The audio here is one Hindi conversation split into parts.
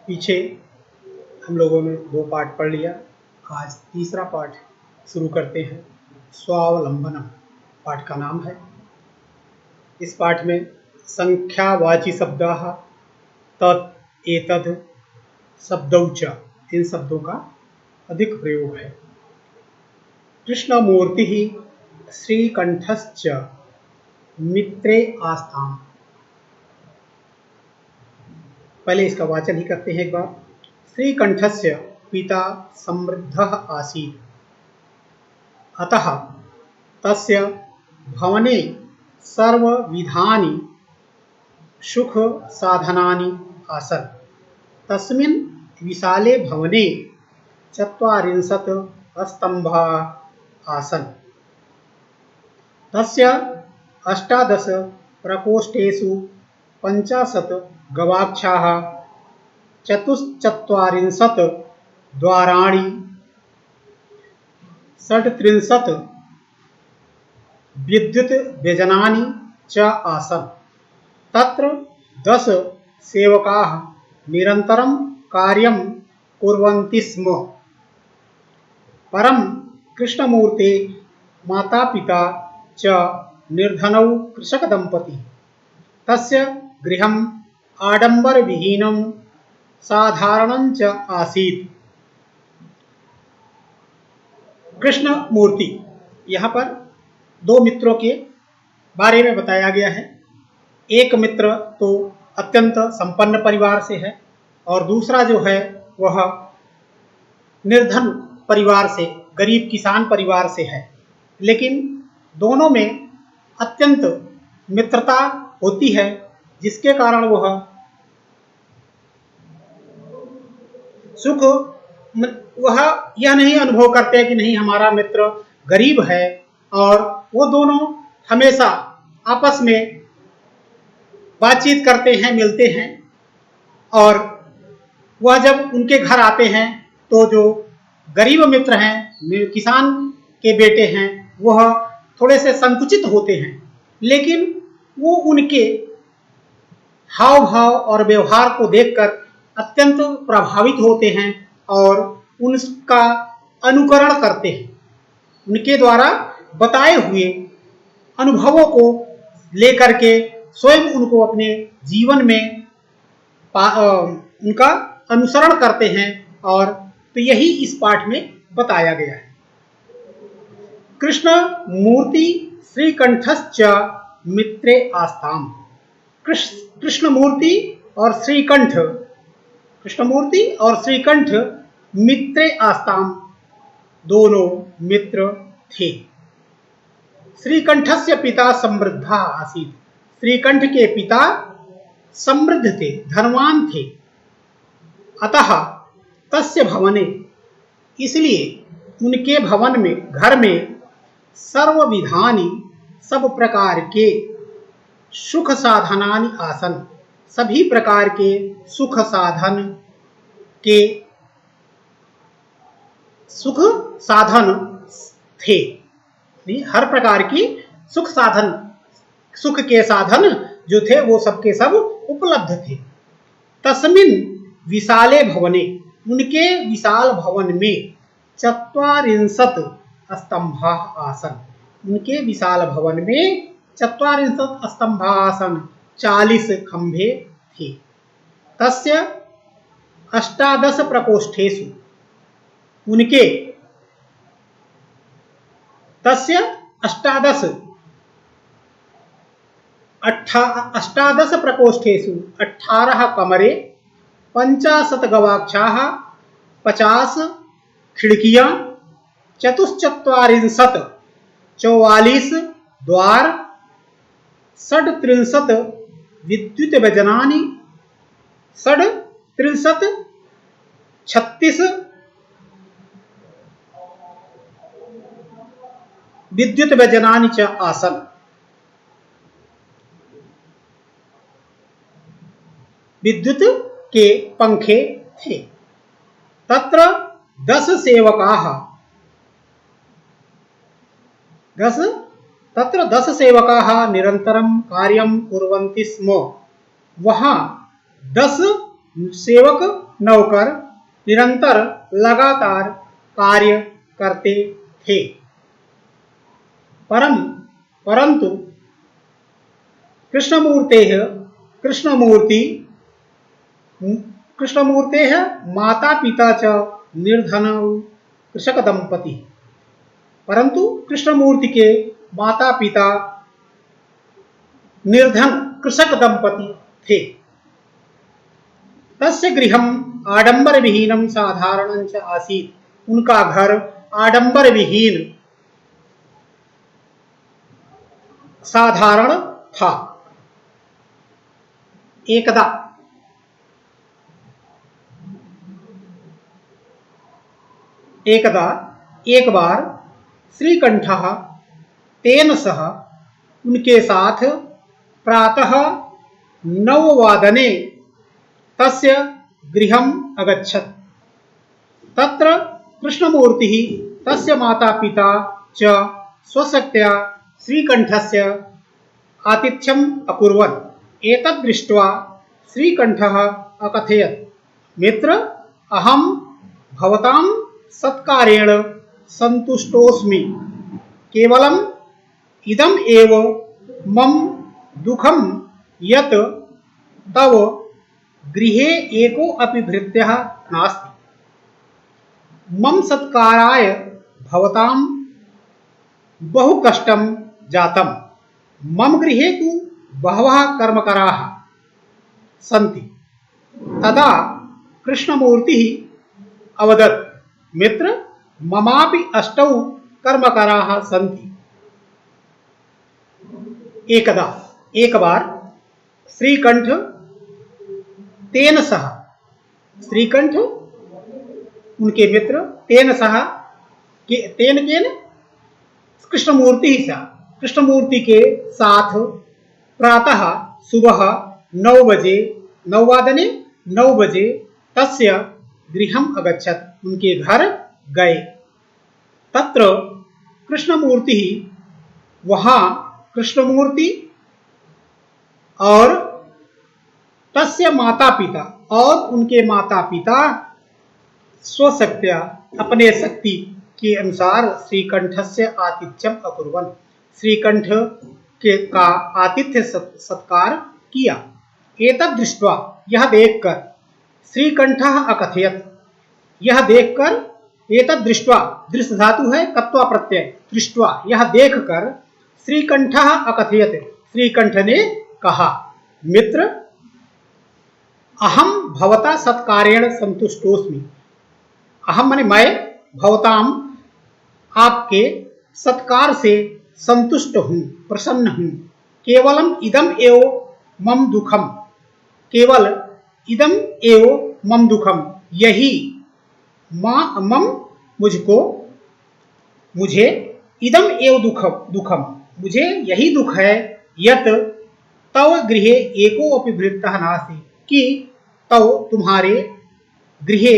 पीछे हम लोगों ने 2 पाठ पढ़ लिया। आज तीसरा पाठ शुरू करते हैं। स्वावलंबनम पाठ का नाम है। इस पाठ में संख्यावाची शब्दाः तत् एतद् शब्दौ च इन शब्दों का अधिक प्रयोग है। कृष्णमूर्तिः श्रीकंठश्च मित्रे आस्ताम्। पहले इसका वाचन ही करते हैं एक बार। श्रीकंठस्य पिता समृद्धः आसीत्, अतः तस्य भवने सर्वविधानि सुख साधनानि आसन्। तस्मिन् विशाले भवने 40 स्तम्भाः आसन्। तस्य 18 प्रकोष्ठेषु 50 गवाक्षाः, 44 द्वाराणि, 37 विद्युत व्यजनानि च आसन्। तत्र 10 सेवकाः निरन्तरं कार्यं कुर्वन्ति स्म। परं कृष्णमूर्ते मातापिता च निर्धनौ कृषकदम्पतिः। तस्य गृहम् आडम्बरविहीनं साधारणं च आसीत्। कृष्ण मूर्ति, यहाँ पर 2 मित्रों के बारे में बताया गया है। एक मित्र तो अत्यंत संपन्न परिवार से है और दूसरा जो है वह निर्धन परिवार से, गरीब किसान परिवार से है। लेकिन दोनों में अत्यंत मित्रता होती है, जिसके कारण वह यह नहीं अनुभव करते कि नहीं हमारा मित्र गरीब है, और वो दोनों हमेशा आपस में बातचीत करते हैं, मिलते हैं। और वह जब उनके घर आते हैं तो जो गरीब मित्र हैं, किसान के बेटे हैं, वह थोड़े से संकुचित होते हैं, लेकिन वो उनके हाव भाव और व्यवहार को देखकर अत्यंत प्रभावित होते हैं और उनका अनुकरण करते हैं। उनके द्वारा बताए हुए अनुभवों को लेकर के स्वयं उनको अपने जीवन में उनका अनुसरण करते हैं। और तो यही इस पाठ में बताया गया है। कृष्ण मूर्ति श्रीकंठश्च मित्रे आस्ताम्। कृष्ण मूर्ति और श्रीकंठ, कृष्णमूर्ति और श्रीकंठ मित्रे आस्ताम्, दोनों मित्र थे। श्रीकंठस्य पिता समृद्धः आसीत्। श्रीकंठ के पिता समृद्ध थे, धनवान थे। अतः तस्य भवने, इसलिए उनके भवन में, घर में सर्वविधानि, सब प्रकार के सुख साधनानि आसन्। सभी प्रकार के सुख साधन के सुख साधन थे। हर प्रकार की सुख साधन, सुख के साधन जो थे वो सबके सब उपलब्ध थे। तस्मिन् विशाले भवने, उनके विशाल भवन में 44 स्तंभाः आसन्। उनके विशाल भवन में 44 स्तंभाः आसन्, 40 खंभे थे। तस्य 18 प्रकोष्ठेषु, उनके तस्य 18 प्रकोष्ठेषु 18 कमरे, 50 गवाक्षाः, 50 खिड़कियां, 44 द्वार, 37 विद्युत व्यजनानि, 36 विद्युत व्यजनानि च आसन्। विद्युत के पंखे थे। तत्र 10 सेवकाः, 10 सेवकाः निरंतरं कार्यं कुर्वन्ति स्म। वहां 10 सेवक नौकर निरंतर लगातार कार्य करते थे। परंतु कृष्णमूर्तेः माता पिता च निर्धनौ कृषक दंपति। परंतु कृष्णमूर्ति के माता पिता निर्धन कृषक दंपति थे। तस्य गृहम् आडंबर विहीनम साधारणं च आसीत्। उनका घर आडंबर विहीन साधारण था। एकदा एक बार श्रीकंठः तेन सह उनके साथ प्रातः 9 वादने तस्य गृहम् अगच्छत्। तत्र कृष्णमूर्तिः तस्य माता पिता च स्वशक्त्या श्रीकंठस्य आतिथ्यम् अकुर्वन्। एतत् दृष्ट्वा श्रीकंठः अकथयत्, मित्र, अहं भवतां सत्कारेण सन्तुष्टोऽस्मि। केवलम् इदम् एव मम दुःखं यत् तव गृहे एको अपि भृत्यः नास्ति। मम सत्काराय भवतां बहु कष्टं जातम्। मम गृहे तु बहवः कर्मकराः सन्ति। तदा कृष्णमूर्तिः अवदत्, मित्र, ममापि 8 कर्मकराः सन्ति। एक बार श्रीकंठ तेन सह, श्रीकंठ उनके मित्र तेन सह तेन कृष्णमूर्ति सह, कृष्णमूर्ति के साथ प्रातः सुबह 9 वादने 9 बजे तस्य गृहम् अगच्छत्। उनके घर गए। तत्र कृष्णमूर्तिः, वहाँ कृष्णमूर्ति और तस्य माता पिता और उनके माता पिता स्वशक्त्या अपने शक्ति के अनुसार श्रीकंठस्य आतिथ्यम अकुर्वन्। श्रीकंठ के का आतिथ्य सत्कार किया। एतद् दृष्ट्वा, यह देखकर, श्रीकंठः अकथयत्, यह देखकर, एतद् दृष्ट्वा, दृश्य धातु है कत्वा प्रत्यय, दृष्ट्वा यह देखकर, श्रीकंठः अकथयत्, श्रीकंठ ने कहा, मित्र, अहम भवता सत्कारेण संतुष्टोस्मि। अहम माने मैं, भवताम आपके सत्कार से संतुष्ट हूँ, प्रसन्न हूँ। केवलम इदम एव मम दुखम, केवल इदम एव मम दुखम, यही मम मुझे इदम एव दुखम, मुझे यही दुख है, यत तव गृहे एको अपि भृत्यः नास्ति, कि तव तुम्हारे गृहे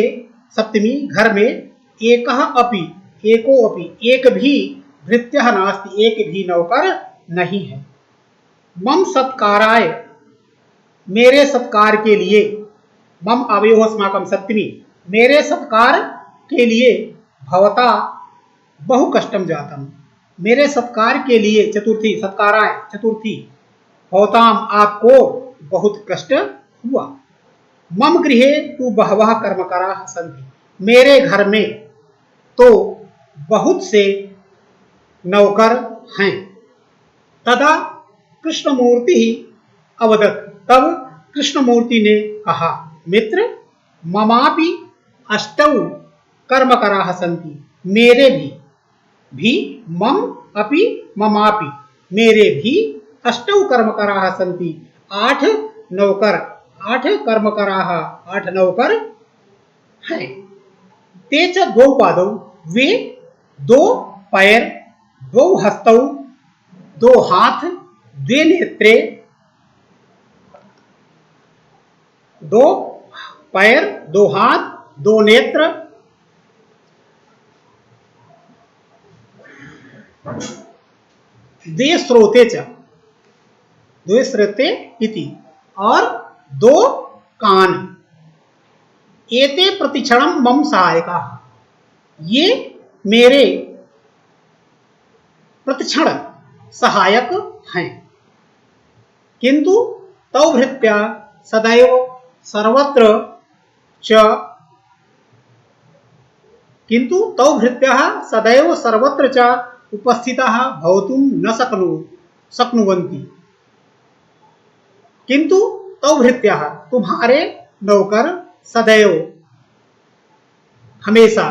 सप्तमी घर में एको अपि एक भी भृत्यः नास्ति, एक भी नौकर नहीं है। मम सत्काराय, मेरे सत्कार के लिए, मम अवयोः अस्माकं सप्तमी, मेरे सत्कार के लिए भवता बहु कष्टम जातम, मेरे सत्कार के लिए, चतुर्थी सत्काराय, चतुर्थी भवताम आपको बहुत कष्ट हुआ। मम गृहे तु बहवः कर्मकराः सन्ति, मेरे घर में तो बहुत से नौकर हैं। तदा कृष्णमूर्ति अवदत्, तब कृष्णमूर्ति ने कहा, मित्र, ममापि 8 कर्मकराः सन्ति, मेरे भी मम अपि ममापि, मेरे भी 8 कर्मकराः सन्ति। 8 नौकर, 8 कर्मकराः, 8 नौकर हैं। ते च 2 पादौ, वे 2 पैर, 2 हस्तौ, 2 हाथ, 2 नेत्रे, 2 पैर, 2 हाथ, 2 नेत्र, 2 श्रोते च, 2 श्रोते इति, और 2 कान। एते प्रतिक्षणम मम सहायका, ये मेरे प्रतिक्षण सहायक हैं। किंतु तौ भृत्या सदैव सर्वत्र च किंतु तौ भृत्यः सदैव सर्वत्र च उपस्थिताः भवितुं न शक्नुवन्ति। किंतु तौ भृत्यः, तुम्हारे नौकर सदैव हमेशा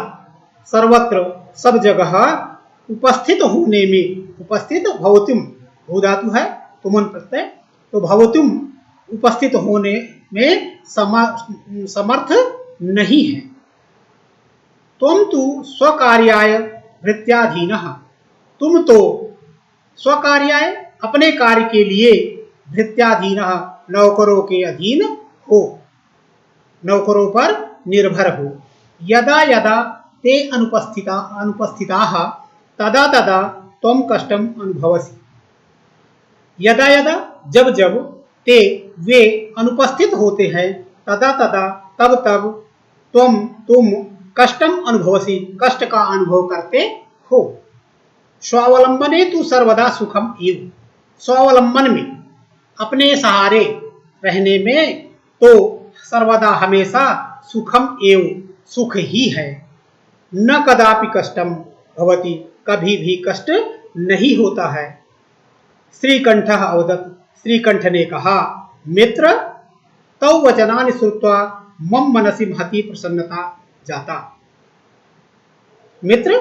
सर्वत्र सब जगह उपस्थित होने में, उपस्थित भवतुम, भू धातु है तुमन प्रत्यय, तो भवतुम उपस्थित होने में समर्थ नहीं है। तुम तो स्वकार्याय भृत्याधीनः, तुम तो स्वकार्याय अपने कार्य के लिए भृत्याधीनः नौकरों के अधीन हो, नौकरों पर निर्भर हो। यदा यदा ते अनुपस्थिताः तदा तदा त्वं कष्टम अनुभवसि। यदा यदा, जब जब, ते वे अनुपस्थित होते हैं, तदा तदा तब तब, तुम कष्टम अनुभवसि, कष्ट का अनुभव करते हो। स्वावलंबने तु सर्वदा सुखम एव, स्वावलंबन में, अपने सहारे रहने में तो सर्वदा हमेशा सुखम एव, सुख ही है। न कदापि कष्टम भवति, कभी भी कष्ट नहीं होता है। श्रीकंठः अवदत्, श्रीकंठ ने कहा, मित्र तौ वचनानि श्रुत्वा मम मनसि महती प्रसन्नता जाता। मित्र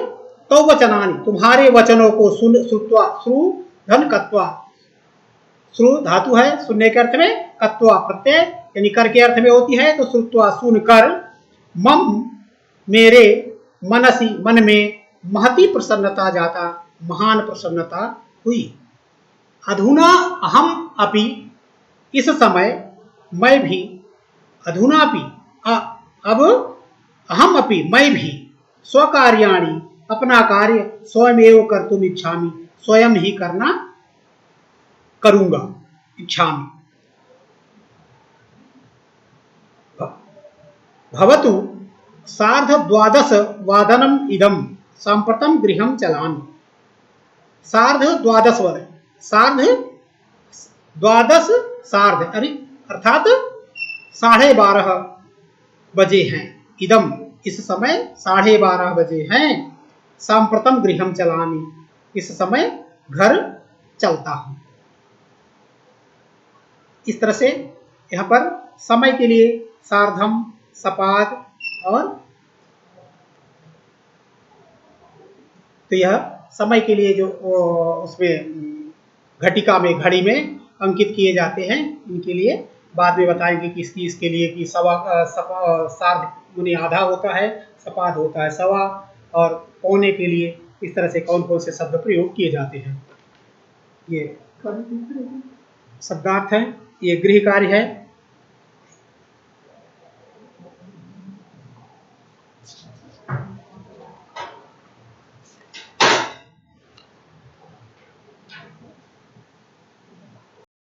तौ वचनानि, तुम्हारे वचनों को श्रुत्वा, श्रु धन कत्वा, श्रु धातु है सुनने के अर्थ में, कत्वा प्रत्यय यानी कर के अर्थ में होती है, तो श्रुत्वा सुनकर, मम मेरे, मनसी मन में, महती प्रसन्नता जाता, महान प्रसन्नता हुई। अधुना अहम अपि, इस समय मैं भी, अधुनापि अब, अहम अपि मैं भी, स्वकार्याणि अपना कार्य स्वयमेव कर्तुम इच्छामि, स्वयं ही करना करूंगा, इच्छामि। भवतु सार्धद्वादश वादनम इदम सांप्रतम गृहं चलामि। सार्धद्वादश वादन, सार्धद्वादश, सार्ध अर्थात 12:30 बजे हैं। इदम इस समय 12:30 बजे हैं। सांप्रतम गृहं चलामि, इस समय घर चलता हूं। इस तरह से यहाँ पर समय के लिए सार्धम, सपाद और, तो यह समय के लिए जो उसमें घटिका में, घड़ी में अंकित किए जाते हैं, इनके लिए बाद में बताएंगे कि इसके लिए कि सार्ध मुनि आधा होता है, सपाद होता है सवा, और पौने के लिए इस तरह से कौन कौन से शब्द प्रयोग किए जाते हैं। ये शब्दार्थ है, ये गृह कार्य है।